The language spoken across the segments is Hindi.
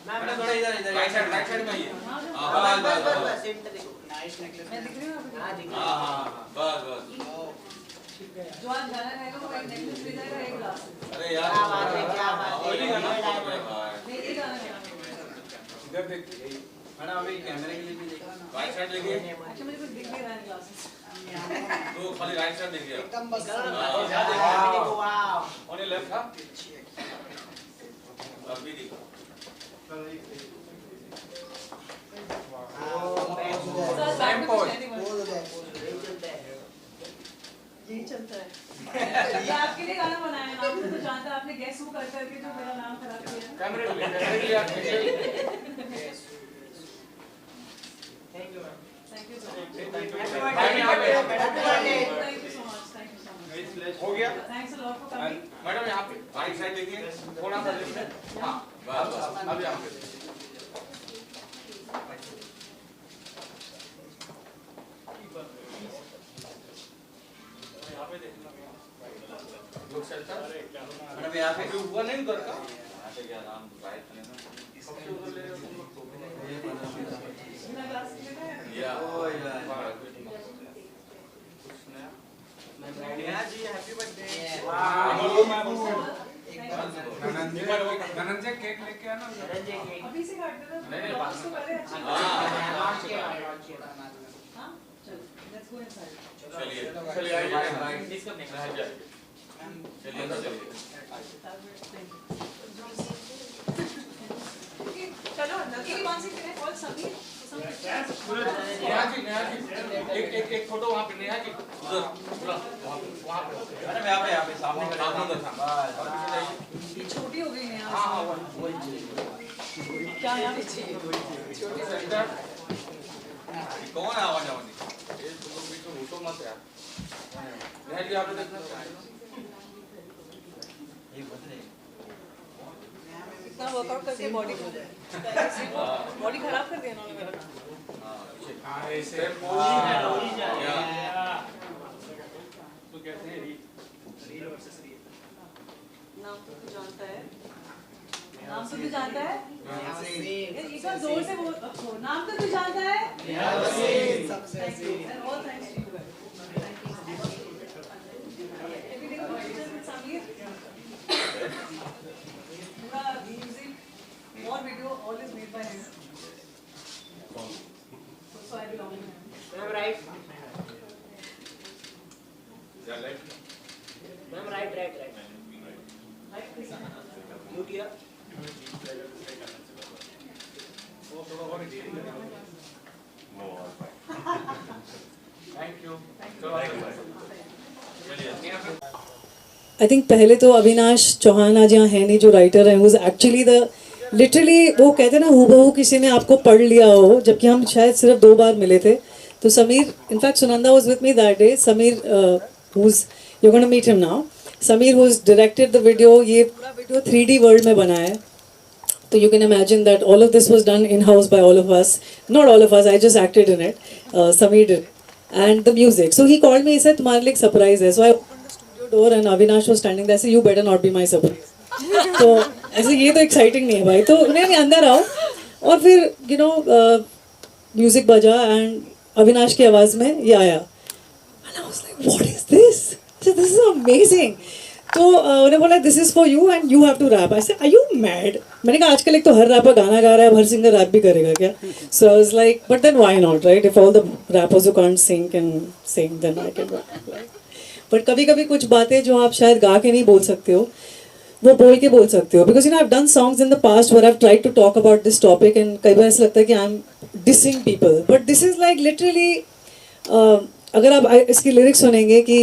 मैडम थोड़ा इधर इधर राइट साइड में आइए। हां बस सेंटर देखो नाइस नेकलेस मैं दिख रही हूं हां दिख रही हां हां बस जो आज गाना गाएगा वो एक नेकलेस ले जाएगा एक ग्लास। अरे यार क्या बात है वही गाना नहीं ये गाना इधर देखिए मैडम अभी कैमरे के लिए भी देखो राइट साइड देखिए। अच्छा मुझे कुछ दिख नहीं रहा है ग्लासेस तो खाली राइट साइड देखिए एकदम बस देखो वाओ ऑन योर लेफ्ट हां अभी देखो सेम पोज यही चलता है ये आपके लिए गाना बनाया है आपने तो जानता है आपने गैस हु कर करके जो मेरा नाम खराब किया कैमरे ले आप thank you ma'am thank you so much thank you so much हो गया thanks a lot for coming madam यहां पे राइट साइड देखिए थोड़ा सा लेफ्ट हां बस अब यहां पे यहां पे देखना लोग चलता मैडम यहां पे हुआ नहीं उधर का यहां पे क्या नाम राइट है ना इसके उधर ले तुम लोग तो ये बिना ग्लास लेना है या ओ यार Neha ji happy birthday Dhananjay cake लेके आना अभी से काट देना नहीं उसको पहले अच्छा हां चलो लेट्स गो इनसाइड चलिए आइए डिस्कस नहीं करना है चलिए चलो अंदर की कौन सी फिल्म कॉल समीर नेहा जी एक फोटो वहां पे नेहा जी उधर वहां पे अरे यहां पे सामने का ये छोटी हो गई नेहा हां वही क्या यहां पे छोटी सेंटर कौन आवाज आवनी ये तुम लोग बीच में फोटो मत यार नेहा जी आप देखना ये बदले इतना वर्कआउट करके बॉडी खराब कर दिया इन्होंने मेरा हां ऐसे तो कहते हैं रील वर्सेस रील नाम तो तू जानता है नाम तो तू जानता है एक बार जोर से बोल नाम तो तू जानता है सबसे and all thanks to you More video, all is made by him. So I belong to him. Ma'am, right. Yeah, left. Ma'am, right. Right, please. Look here. Thank you. I think पहले तो अविनाश चौहान आज यहाँ है नहीं जो राइटर है who's actually the लिटरली वो कहते हैं ना हूबहू किसी ने आपको पढ़ लिया हो जबकि हम शायद सिर्फ 2 बार मिले थे तो Sameer in fact Sunanda was with me that day Sameer who's you're going to meet him now Sameer who's directed the video ये पूरा वीडियो 3D वर्ल्ड में बना है तो you can imagine that all of this was done in house by all of us not all of us I just acted in it Sameer did and the music so he called me he said तुम्हारे लिए एक सरप्राइज है so I opened the studio door and Avinash was standing there I said you better not be my surprise तो ऐसे ये तो एक्साइटिंग नहीं है भाई तो नहीं अंदर आओ और फिर यू नो म्यूजिक बजा एंड अविनाश की आवाज़ में ये आया and I was like what is this this is amazing तो उन्हें बोला this is for you and you have to rap I said are you mad मैंने कहा आजकल एक तो हर रैपर गाना गा रहा है हर सिंगर रैप भी करेगा क्या so I was like but then why not right if all the rappers who can't sing can sing then I can बट कभी कभी कुछ बातें जो आप शायद गा के नहीं बोल सकते हो वो बोल के बोल सकते हो because you know I have done songs in the past where I have tried to talk about this topic and कई बार ऐसा लगता है कि I am dissing people but this is like literally अगर आप इसकी लिरिक्स सुनेंगे कि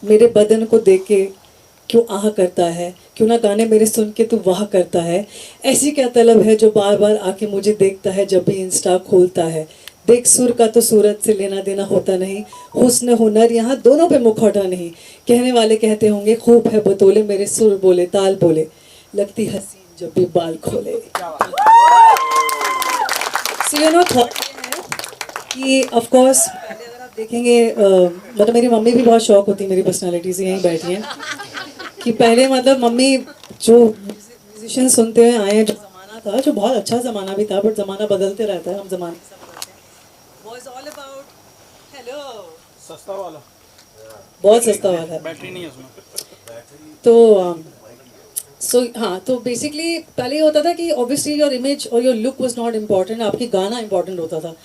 मेरे बदन को देख के क्यों आह करता है क्यों ना गाने मेरे सुन के तू वाह करता है ऐसी क्या तलब है जो बार बार आके मुझे देखता है जब भी इंस्टा खोलता है देख सुर का तो सूरत से लेना देना होता नहीं हुस्न हुनर यहाँ दोनों पे मुखौटा नहीं कहने वाले कहते होंगे खूब है बतौले मेरे सुर बोले ताल बोले लगती हसीन जब भी बाल खोले सो यू नो थॉट कि ऑफ कोर्स अगर आप देखेंगे मतलब मेरी मम्मी भी बहुत शौक होती है मेरी पर्सनालिटी से यहीं बैठी हैं कि पहले मतलब मम्मी जो म्यूजिशियन सुनते हुए आए हैं, जो ज़माना था, जो बहुत अच्छा ज़माना भी था, बट ज़माना बदलते रहता है, हम ज़माने से बदलते हैं। Was all about hello सस्ता वाला बहुत सस्ता वाला है। बैटरी नहीं है उसमें। तो हाँ, तो बेसिकली पहले ये होता था कि ऑब्वियसली योर इमेज और your look was not important, आपकी गाना इम्पॉर्टेंट होता था।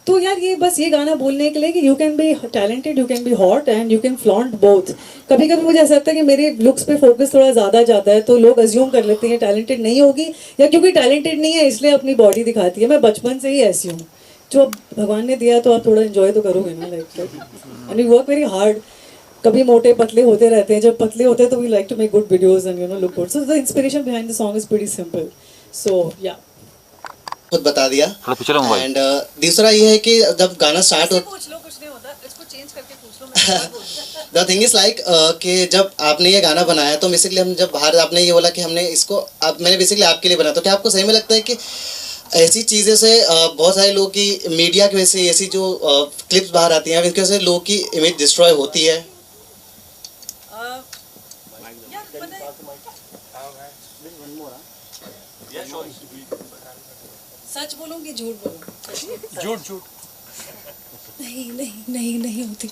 तो यार ये बस ये गाना बोलने के लिए कि you can be talented, you can be hot and you can flaunt both. कभी कभी मुझे ऐसा लगता है कि मेरे लुक्स पे फोकस थोड़ा ज़्यादा जाता है, तो लोग अज्यूम कर लेते हैं टैलेंटेड नहीं होगी, या क्योंकि टैलेंटेड नहीं है इसलिए अपनी बॉडी दिखाती है। मैं बचपन से ही ऐसी हूँ, जो अब भगवान ने दिया तो आप थोड़ा इन्जॉय तो करोगे ना, like and you work very hard. कभी मोटे पतले होते रहते हैं, जब पतले होते हैं तो we like to make good videos and you know look good, so the inspiration behind the song is pretty simple. So या खुद बता दिया। मोबाइल एंड दूसरा ये है कि जब गाना स्टार्ट हो, पूछ लो, कुछ नहीं होता, इसको चेंज करके पूछ लो, मैं क्या बोलूं। द थिंग इज लाइक कि जब आपने ये गाना बनाया तो बेसिकली हम जब बाहर आपने ये बोला कि हमने इसको अब मैंने बेसिकली आपके लिए बनाया, तो क्या आपको सही में लगता है कि ऐसी चीज़ें से बहुत सारे लोग की मीडिया की वजह से ऐसी जो क्लिप्स बाहर आती हैं इनकी वजह से लोग की इमेज डिस्ट्रॉय होती है? सच बोलूं कि झूठ बोलूं? झूठ झूठ नहीं नहीं नहीं नहीं होती।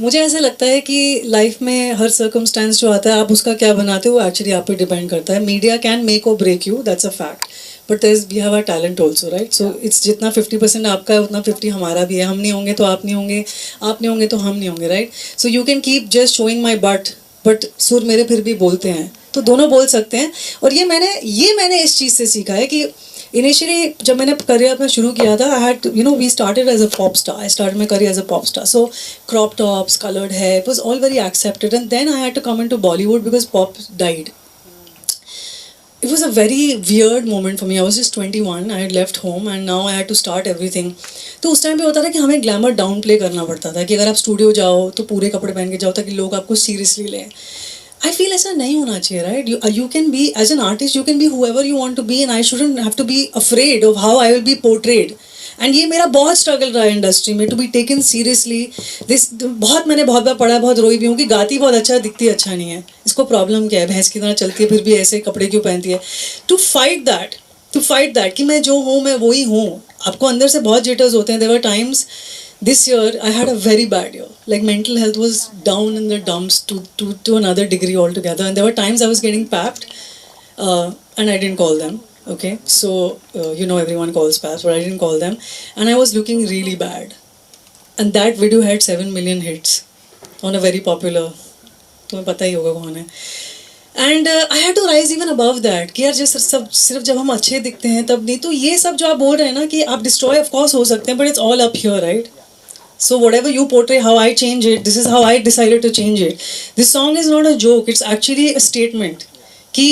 मुझे ऐसा लगता है कि लाइफ में हर सर्कमस्टेंस जो आता है, आप उसका क्या बनाते हो एक्चुअली आप पे डिपेंड करता है। Media can make or break you, that's a fact, but there is we have a talent also, right? So it's जितना 50% आपका है उतना 50 हमारा भी है। हम नहीं होंगे तो आप नहीं होंगे, आप नहीं होंगे तो हम नहीं होंगे, right? So you can keep just showing my but सुर मेरे फिर भी बोलते हैं, तो दोनों बोल सकते हैं। और ये मैंने इस चीज़ से सीखा है कि इनिशियली जब मैंने करियर अपना शुरू किया था, I had you know we started as a pop star, I started my career as a pop star, so crop tops, coloured hair, it was all very accepted, and then I had to come in to Bollywood because pop died. It was a very weird moment for me. I was just 21, I had left home and now I had to start everything. तो उस टाइम पे होता था कि हमें ग्लैमर डाउन प्ले करना पड़ता था कि अगर आप स्टूडियो जाओ तो पूरे कपड़े पहन के जाओ ताकि लोग आपको सीरियसली लें. I feel ऐसा नहीं होना चाहिए, right? You can be, as an artist, you can be whoever you want to be and I shouldn't have to be afraid of how I will be portrayed. And ये मेरा बहुत स्ट्रगल रहा है इंडस्ट्री में, टू बी टेकन सीरियसली. मैंने बहुत बार पढ़ा, बहुत रोई भी हूँ कि गाती बहुत अच्छा, दिखती अच्छा नहीं है. इसको प्रॉब्लम क्या है, भैंस की तरह चलती है फिर भी ऐसे कपड़े क्यों पहनती है. टू फाइट दैट कि मैं जो हूँ मैं वही हूँ. आपको अंदर से बहुत जिटर्स होते हैं. There were times this year I had a very bad year, like mental health was down in the dumps to another degree altogether, and there were times I was getting papped and I didn't call them. Okay, so you know everyone calls paps, but I didn't call them, and I was looking really bad, and that video had 7 million hits on a very popular, तुम्हें पता ही होगा कौन है. And I had to rise even above that कि यार जैसे सब सिर्फ जब हम अच्छे दिखते हैं तब नहीं, तो ये सब जो आप बोल रहे हैं ना कि आप डिस्ट्रॉय ऑफ कोर्स हो सकते हैं, but it's all up here, right? So whatever you portray, how I change it, this is how I decided to change it. This song is not a joke, it's actually a statement कि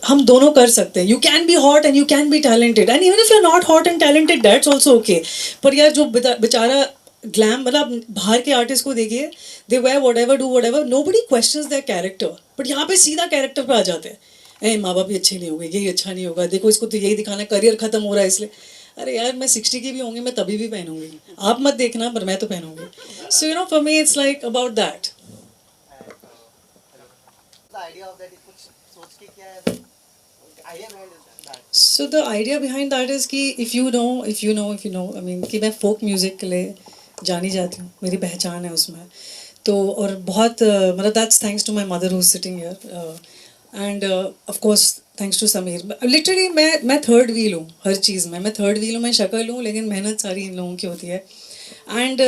हम दोनों कर सकते हैं. You can be hot and you can be talented, and even if you're not hot and talented, that's also okay. पर यार जो बेचारा ग्लैम, मतलब बाहर के आर्टिस्ट को देखिए, they wear whatever, do whatever, nobody questions their character, but यहाँ पे सीधा कैरेक्टर पे आ जाते हैं. ए माँ बाप भी अच्छे नहीं होंगे, यही अच्छा नहीं होगा, देखो इसको तो यही दिखाना, करियर खत्म हो रहा है इसलिए. अरे यार मैं 60 की भी होंगी, मैं तभी भी पहनूंगी, आप मत देखना पर मैं तो पहनूंगी. So you know for me it's like about that. So the idea behind that is कि if you know I mean कि मैं फोक म्यूज़िक के लिए जानी जाती हूँ, मेरी पहचान है उसमें. तो और बहुत मतलब that's thanks to my mother who is sitting here, and of course thanks to Sameer. Literally मैं थर्ड व्हील हूँ हर चीज़ में, मैं थर्ड व्हील हूँ, मैं शक्ल हूँ, लेकिन मेहनत सारी इन लोगों की होती है. एंड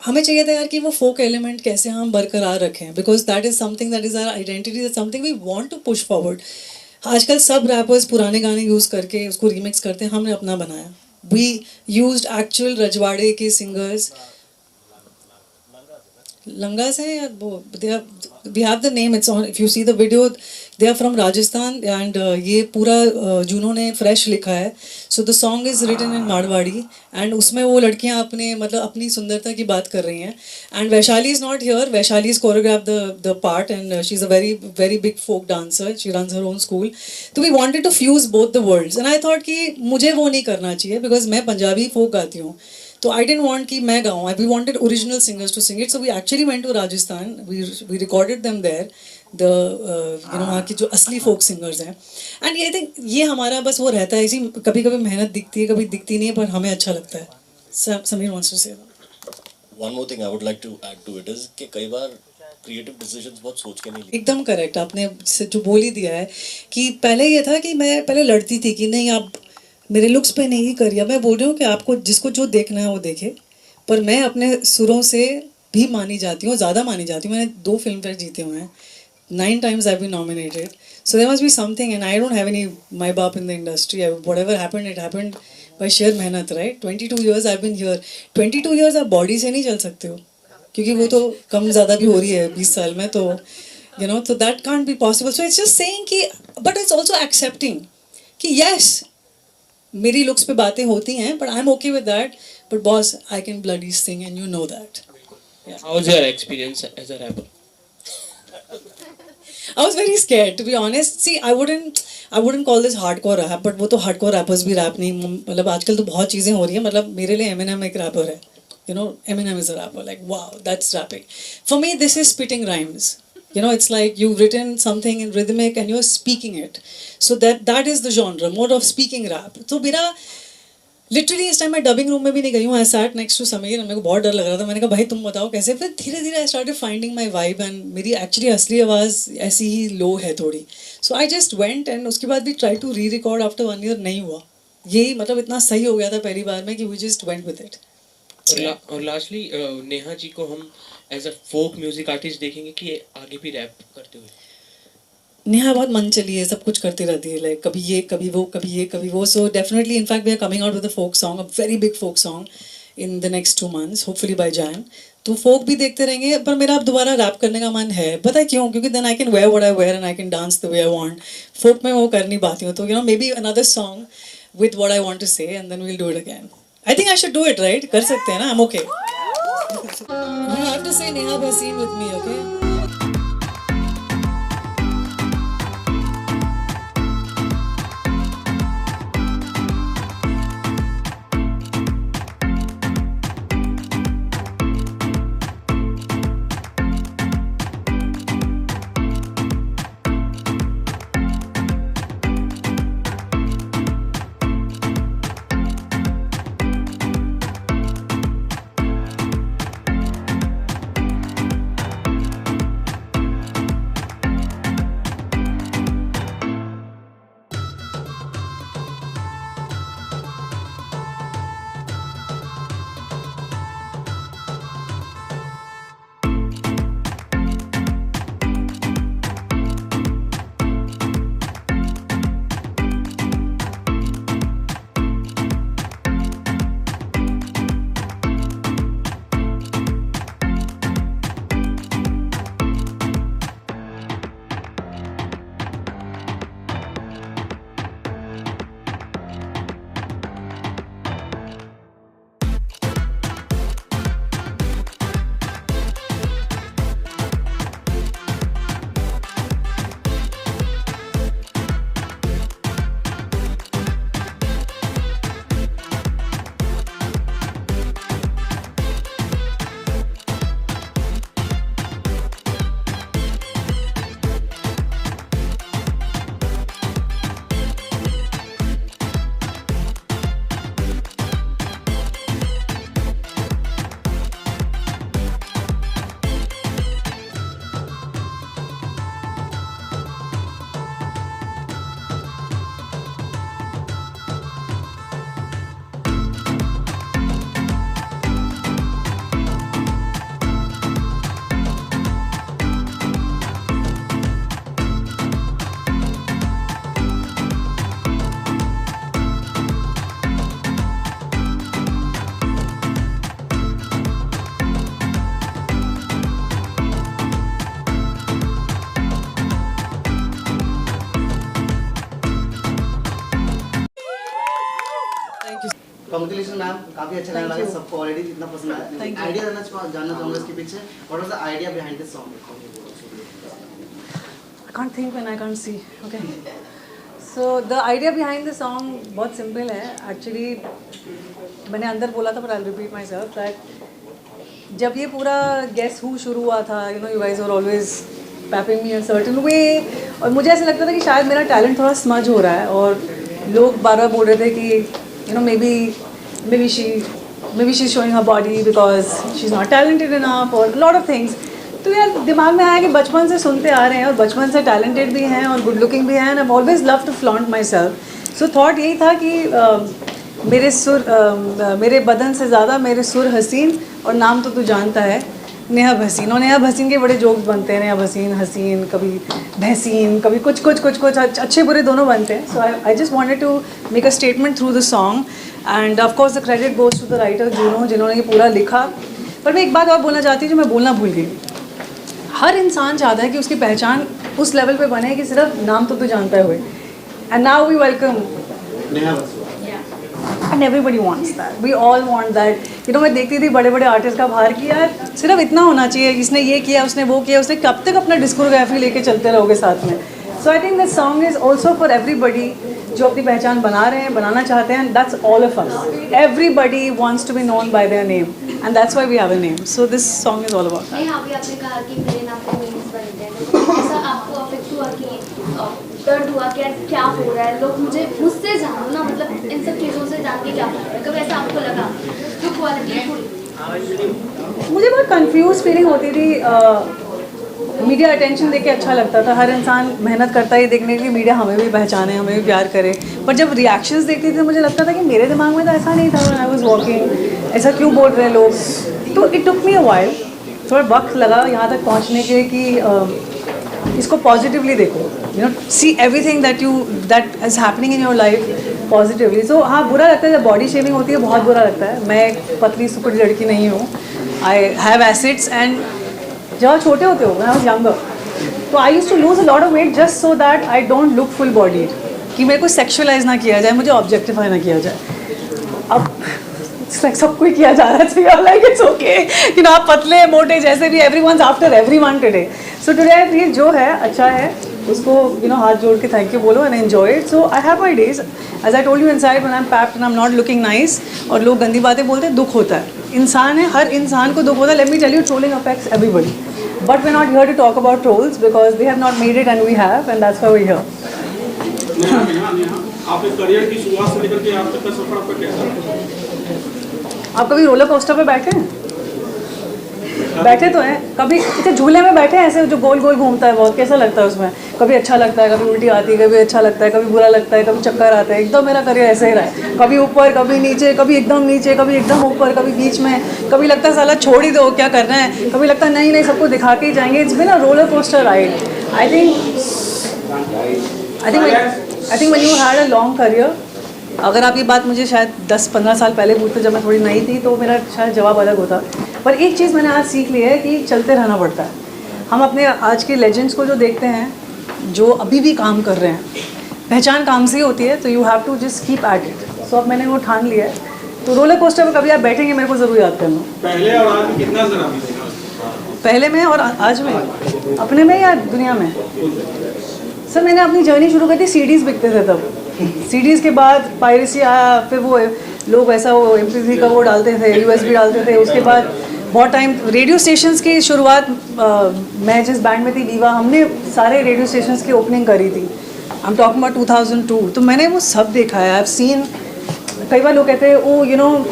हमें चाहिए था यार कि वो फोक एलिमेंट कैसे हम बरकरार रखें, because that is something, that is our identity, that something we want to push forward. आजकल सब रैपर्स पुराने गाने यूज़ करके उसको रीमिक्स करते हैं, हमने अपना बनाया. वी यूज्ड एक्चुअल रजवाड़े के सिंगर्स, लंगास हैं या वो, we have the name, it's on, if you see the video, they are from Rajasthan, and ये पूरा जुनों ने फ्रेश लिखा है. So the song is written in Marwari, and उसमें वो लड़कियाँ अपने मतलब अपनी सुंदरता की बात कर रही हैं. And Vaishali is not here. Vaishali has choreographed the part, and she's a very big folk dancer. She runs her own school. So we wanted to fuse both the worlds, and I thought कि मुझे वो नहीं करना चाहिए because मैं पंजाबी folk गाती हूँ. So I didn't want कि मैं गाऊँ. We wanted original singers to sing it. So we actually went to Rajasthan. We recorded them there. वहाँ की जो असली फोक सिंगर्स हैं. एंड आई थिंक ये हमारा बस वो रहता है, इसी कभी कभी मेहनत दिखती है, कभी दिखती नहीं है, पर हमें अच्छा लगता है. समीर वांट्स टू से. One more thing I would like to add to it is कि कई बार creative decisions बहुत सोच के नहीं लेते. एकदम करेक्ट आपने जो बोल ही दिया है कि पहले ये था कि मैं पहले लड़ती थी कि नहीं आप मेरे लुक्स पे नहीं करिए. मैं बोल रही हूँ कि आपको जिसको जो देखना है वो देखे, पर मैं अपने सुरों से भी मानी जाती हूँ, ज़्यादा मानी जाती हूँ. मैंने 2 फिल्म फेयर जीते हुए हैं, 9 times I've been nominated, so there must be something, and I don't have any my बाप in the industry. Whatever happened, it happened by sheer मेहनत, right? 22 years I've been here. 22 years आप बॉडी से नहीं चल सकते हो, क्योंकि वो तो कम ज़्यादा भी हो रही है 20 साल में, तो you know, so that can't be possible. So it's just saying कि, but it's also accepting कि yes, मेरी looks पे बातें होती हैं, but I'm okay with that. But boss, I can bloody sing, and you know that. Yeah. How was your experience as a rapper? I was very scared, to be honest. See, I wouldn't call this hardcore rap, but वो तो hardcore rappers भी rap नहीं, मतलब आजकल तो बहुत चीज़ें हो रही हैं. मतलब मेरे लिए Eminem एक rapper है, you know, Eminem is a rapper. Like wow, that's rapping. For me, this is spitting rhymes. You know, it's like you've written something in rhythmic and you're speaking it. So that is the genre, more of speaking rap. तो मेरा लिटरली इस टाइम मैं डबिंग रूम में भी नहीं गई हूँ. I sat next to Sameer, मेरे को बहुत डर लग रहा था. मैंने कहा भाई तुम बताओ कैसे. फिर धीरे धीरे I started finding my vibe, and मेरी एक्चुअली असली आवाज़ ऐसी ही लो है थोड़ी. So I just went, and उसके बाद भी try to rerecord after 1 year. नहीं हुआ. यही मतलब इतना सही हो गया था पहली बार में कि we just went with it. और लास्टली नेहा जी को हम as a folk music artist देखेंगे कि आगे भी रैप करते हुए. नेहा बहुत मन चली है, सब कुछ करती रहती है, लाइक कभी ये कभी वो, कभी ये कभी वो. So definitely in fact we are coming out with a folk song, a very big folk song in the next 2 months, hopefully by Jan. तो फोक भी देखते रहेंगे, पर मेरा अब दोबारा रैप करने का मन है. पता है क्यों? क्योंकि then I can wear what I wear and I can dance the way I want. Folk में वो कर नहीं पाती हूँ, तो you know maybe another song with what I want to say, and then we will do it again. I think I should do it, right? कर सकते हैं ना? I am okay. You have to say Neha Bhasin with me, okay? Congratulation ma'am, काफी अच्छा गाना लगा सबको, ऑलरेडी इतना पसंद आया. आइडिया जानना चाहूंगा इसके पीछे, what was the idea behind this song? I can't think when I can't see. Okay. So the idea behind the song बहुत simple है. Actually मैंने अंदर बोला था, but I'll repeat myself that जब ये पूरा Guess Who शुरू हुआ था, you know, you guys were always piping me a certain way, और मुझे ऐसा लगता था कि शायद मेरा टैलेंट थोड़ा स्मज हो रहा है, और लोग बार बार बोल रहे थे कि you know may be she showing her body because she is not talented enough, और लॉट ऑफ थिंग्स। तो यार दिमाग में आया कि बचपन से सुनते आ रहे हैं और बचपन से टैलेंटेड भी हैं और गुड लुकिंग भी हैं, and I always love to flaunt myself. So thought यही था कि मेरे बदन से ज़्यादा मेरे सुर हसीन, और नाम तो तू जानता है नेहा भसीन। और नेहा भसीन के बड़े जोक्स बनते हैं, नेहा भसीन हसीन, कभी भैसीन, कभी कुछ अच्छे बुरे दोनों बनते हैं। So I just wanted to make a statement through the song, and of course the credit goes to the writer Juno, जिन्होंने ये पूरा लिखा। पर मैं एक बात और बोलना चाहती हूँ जो मैं बोलना भूल गई। हर इंसान चाहता है कि उसकी पहचान उस लेवल पे बने कि सिर्फ नाम तो तू जानता है। And now we welcome, and everybody wants that, we all want that. You know मैं देखती थी बड़े बड़े आर्टिस्ट का बाहर की, यार सिर्फ इतना होना चाहिए, इसने ये किया, उसने वो किया, उसने कब तक अपना डिस्कोग्राफी लेके चलते रहोगे साथ में। So I think this song is also for everybody जो अपनी पहचान बना रहे हैं, बनाना चाहते हैं, that's all of us. Everybody wants to be known by their name, and that's why we have a name. So this song is all about. नहीं, अभी आपने कहा कि मेरे नाम पे मीम्स बनते हैं, ऐसा आपको अफेक्ट हुआ कि दर्द हुआ कि यार क्या हो रहा है, लोग मुझसे जानो ना, मतलब इन सब चीज़ों से जान के क्या हो रहा है, कभी ऐसा आपको लगा जो क्वालिटी थोड़ी? मुझे बहुत कंफ्यूज फीलिंग होती थी। मीडिया अटेंशन देके अच्छा लगता था, हर इंसान मेहनत करता है देखने के लिए मीडिया हमें भी पहचाने, हमें भी प्यार करे। पर जब रिएक्शंस देखती थी तो मुझे लगता था कि मेरे दिमाग में तो ऐसा नहीं था व्हेन आई वाज वॉकिंग, ऐसा क्यों बोल रहे हैं लोग। तो it took me a while, थोड़ा वक्त लगा यहाँ तक पहुँचने के कि इसको पॉजिटिवली देखो, you know see everything that is happening in your life positively. So हाँ, बुरा लगता है जब बॉडी शेविंग होती है, बहुत बुरा लगता है। मैं एक पतली सुपड़ी लड़की नहीं हूँ, आई हैव एसिड्स, एंड जब छोटे होते हो व्हेन आई वाज यंगर, तो I used to lose a lot of weight just so that I don't look full body, कि मेरे को सेक्शुअलाइज ना किया जाए, मुझे ऑब्जेक्टिफाई ना किया जाए। अब सबको ही किया जा रहा है, so you're like it's okay, you know, आप पतले मोटे जैसे भी, everyone's after everyone today. So today I feel जो है अच्छा है, उसको you know हाथ जोड़ के thank you बोलो and enjoy it. So I have my days, as I told you inside when I'm packed and I'm not looking nice, और लोग गंदी बातें बोलते हैं, दुख होता है। इंसान है, हर इंसान को दुख होता है। Let me tell you, trolling affects everybody, but we're not here to talk about trolls because they have not made it and we have, and that's why we're here. आपके करियर की शुरुआत से लेकर के आप तक का सफर आपका कैसा है? आप कभी रोलर कोस्टर पे बैठे हैं? बैठे तो हैं कभी? इतने झूले में बैठे हैं ऐसे जो गोल गोल घूमता है बहुत, कैसा लगता है उसमें? कभी अच्छा लगता है, कभी उल्टी आती है, कभी अच्छा लगता है, कभी बुरा लगता है, कभी चक्कर आता है। एकदम मेरा करियर ऐसे ही रहा है, कभी ऊपर कभी नीचे, कभी एकदम नीचे, कभी एकदम ऊपर, कभी बीच में, कभी लगता है साला छोड़ ही दो क्या करना है, कभी लगता है नहीं नहीं सबको दिखा के ही जाएंगे। It's been a roller coaster ride. I think when you had a long career, अगर आप ये बात मुझे शायद 10-15 साल पहले पूछते जब मैं थोड़ी नई थी, तो मेरा शायद जवाब अलग होता। पर एक चीज़ मैंने आज सीख ली है कि चलते रहना पड़ता है। हम अपने आज के लेजेंड्स को जो देखते हैं, जो अभी भी काम कर रहे हैं, पहचान काम से ही होती है, तो you have to just keep at it. So अब मैंने वो ठान लिया है। तो रोलर कोस्टर पर कभी आप बैठेंगे, मेरे को ज़रूर याद करना। पहले और आज में कितना अंतर आप देखें? पहले में और आज में, अपने में या दुनिया में? सर मैंने अपनी जर्नी शुरू कर दी, सीडीज़ बिकते थे तब। सीडीज़ के बाद पायरेसी आया, फिर वो लोग ऐसा वो MP3 का वो डालते थे, USB डालते थे। उसके बाद बहुत टाइम रेडियो स्टेशंस की शुरुआत, मैं जिस बैंड में थी वीवा, हमने सारे रेडियो स्टेशंस की ओपनिंग करी थी। I am talking about 2002। तो मैंने वो सब देखा है, आई हैव सीन। कई बार लोग कहते हैं oh you know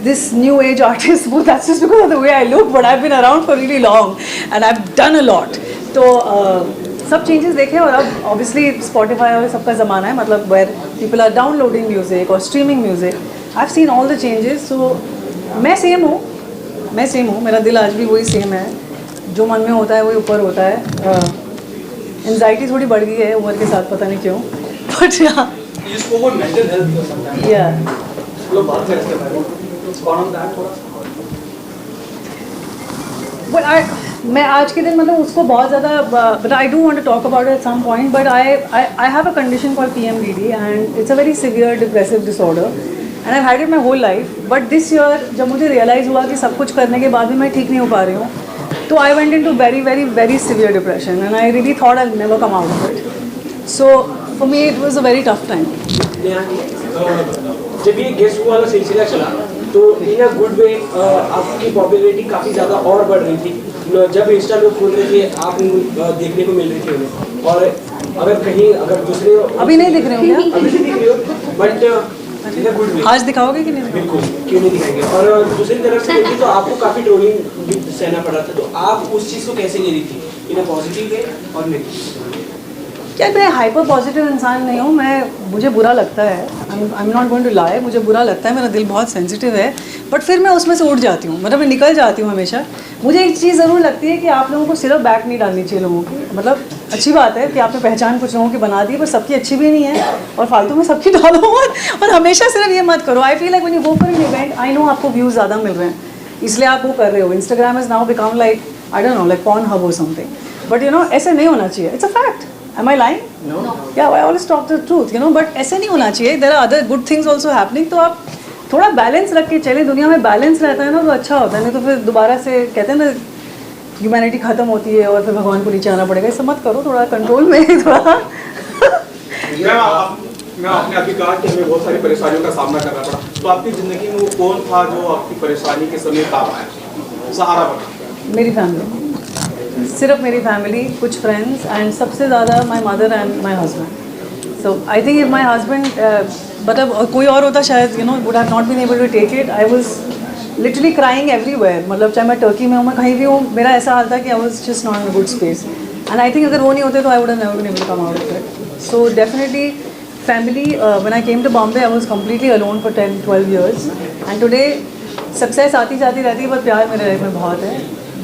this new age artist, वो that's just because of the way I look, but I have been around for really long and I have done a lot. तो सब चेंजेस देखे, और अब ऑब्वियसली स्पॉटिफाई और सबका ज़माना है, मतलब where people are downloading music और streaming music. I have seen all the changes. So मैं सेम हूँ, मेरा दिल आज भी वही सेम है। जो मन में होता है वही ऊपर होता है। एंजाइटी थोड़ी बढ़ गई है उम्र के साथ, पता नहीं क्यों, बट या मैं आज के दिन मतलब उसको बहुत ज़्यादा, but I do want to talk about at some point, but I have a condition called PMDD and it's a very severe depressive disorder and I had it my whole life. But this year जब मुझे रियलाइज़ हुआ कि सब कुछ करने के बाद भी मैं ठीक नहीं हो पा रही हूँ, तो I went into very very very severe depression and I really thought I never come out of it. So for me it was a very tough time. जब ये गेस्ट वाला सिलसिला चला तो इन अ गुड वे आपकी पॉपुलैरिटी काफ़ी ज़्यादा और बढ़ रही थी। जब इंस्टा लोग खोल रहे थे आप देखने को मिल रही थी उन्हें, और अगर दूसरे अभी नहीं दिख रहे हो क्या? अभी नहीं दिख रही हो, but in a good way. आज दिखाओगे कि नहीं? बिल्कुल, क्यों नहीं दिखाएंगे। और दूसरी तरफ से देखिए तो आपको काफ़ी ट्रोलिंग भी सहना पड़ा था, तो आप उस चीज़ को कैसे ले रही थी, इन अ पॉजिटिव वे और नेगेटिव? क्या मैं हाइपर पॉजिटिव इंसान नहीं हूँ, मुझे बुरा लगता है, I am not going to lie, मुझे बुरा लगता है, मेरा दिल बहुत सेंसिटिव है, बट फिर मैं उसमें से उठ जाती हूँ, मतलब मैं निकल जाती हूँ हमेशा। मुझे एक चीज़ ज़रूर लगती है कि आप लोगों को सिर्फ बैक नहीं डालनी चाहिए लोगों की, मतलब अच्छी बात है कि आपने पहचान कुछ लोगों की बना दी, पर सबकी अच्छी भी नहीं है, और फालतू में सबकी डालो और हमेशा सिर्फ ये मत करो। I feel like when you go for an event, I know आपको व्यूज़ ज़्यादा मिल रहे हैं, इसलिए आप वो कर रहे हो। Instagram is now become like I don't know like porn hub और समथिंग, बट यू नो ऐसे नहीं होना चाहिए। It's a fact. Am I lying? No. Yeah, I always talk the truth, you know. But ऐसे नहीं होना चाहिए. There are other good things also happening. तो आप थोड़ा बैलेंस रख के चलें. दुनिया में बैलेंस रहता है ना तो अच्छा होता है. नहीं तो फिर दोबारा से कहते हैं ना ह्यूमैनिटी खत्म होती है और फिर भगवान को नीचे आना पड़ेगा. ऐसा मत करो. थोड़ा कंट्रोल में थोड़ा. मैं आपने अभी कहा कि हमें बहुत सारी परेशानियों का सामना करना पड़ा, तो आपकी ज़िंदगी में वो कौन था जो आपकी परेशानी के समय काम आया, सहारा बना? मेरी फैमिली, सिर्फ मेरी फैमिली, कुछ फ्रेंड्स एंड सबसे ज़्यादा my mother and my husband. So I think if my husband मतलब कोई और होता शायद you know would have not been able to take it. I was literally crying everywhere. मतलब चाहे मैं टर्की में हूँ, मैं कहीं भी हूँ, मेरा ऐसा हाल था कि I was just not in a good space. And I think अगर वो नहीं होते तो I would have never been able to come out of it. So definitely family, when I came to Bombay, I was completely alone for 10-12 years. And today, success आती जाती रहती है, पर प्यार मेरे लाइफ में बहुत है.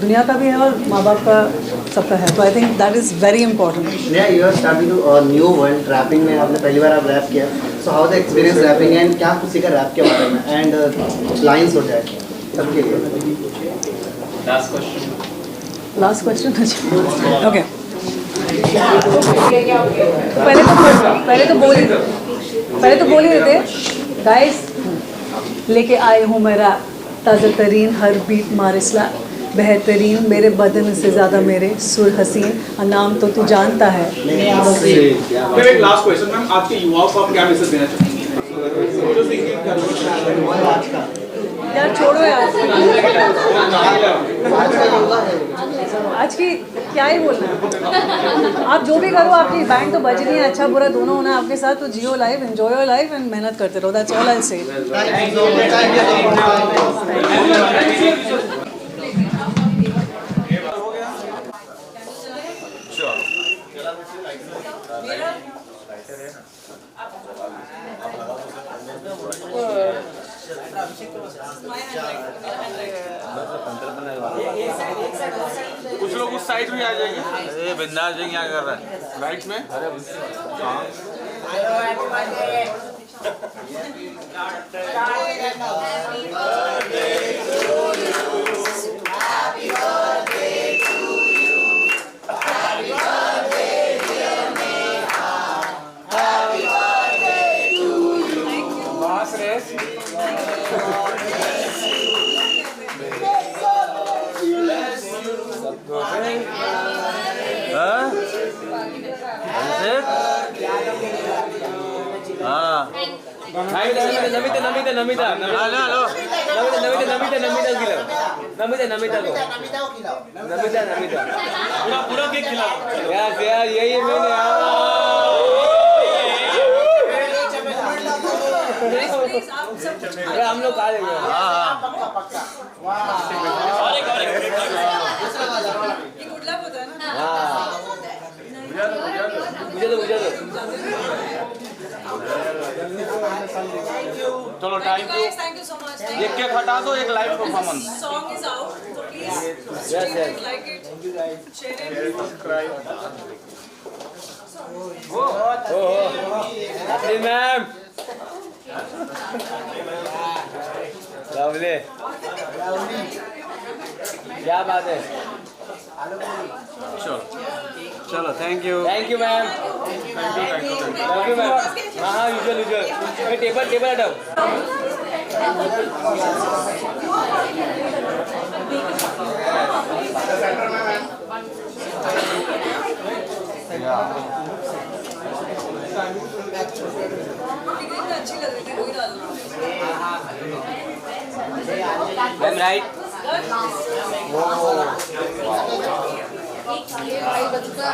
दुनिया का भी है और माँ बाप का सबका है. तो I think that is very important. Yeah, you are starting to a new world. Rapping में आपने पहली बार आप रैप किया. So how the experience rapping and क्या कुछ सीखा रैप के बारे में and कुछ lines हो जाए सबके लिए. Last question. Okay. पहले तो बोल ही देते गाइस. लेके आए हूँ मैं रैप, ताज़ा तरीन हर बीट मारिसला, बेहतरीन मेरे बदन से ज़्यादा मेरे सुर हसीन, नाम तो तू जानता है. एक लास्ट क्वेश्चन मैम, आज के युवाओं को आप क्या मैसेज देना चाहेंगे? यार छोड़ो यार, आज की क्या ही बोलना है. आप जो भी करो, आपकी बैंड तो बज रही है, अच्छा बुरा दोनों होना आपके साथ. तो जियो life, enjoy your life and मेहनत करते रहो. दैट्स ऑल आई से. कुछ लोग उस साइड भी आ जाएंगे. अरे बिंदास जी क्या कर रहा है राइट में. पूरा केक खिलाओ यार. यही मैंने हम लोग खा लेंगे. चलो थैंक यू सो मच. एक केक हटा दो, एक live performance. Song is out, so please stream it, like it, share it, subscribe. Happy ma'am. lovely. क्या बात है. चलो thank you ma'am. Thank you ma'am. हाँ यूजुअल टेबल हटाओ. अच्छी लग रही थी, वही डालो. मैम राइट ये भाई बच्चा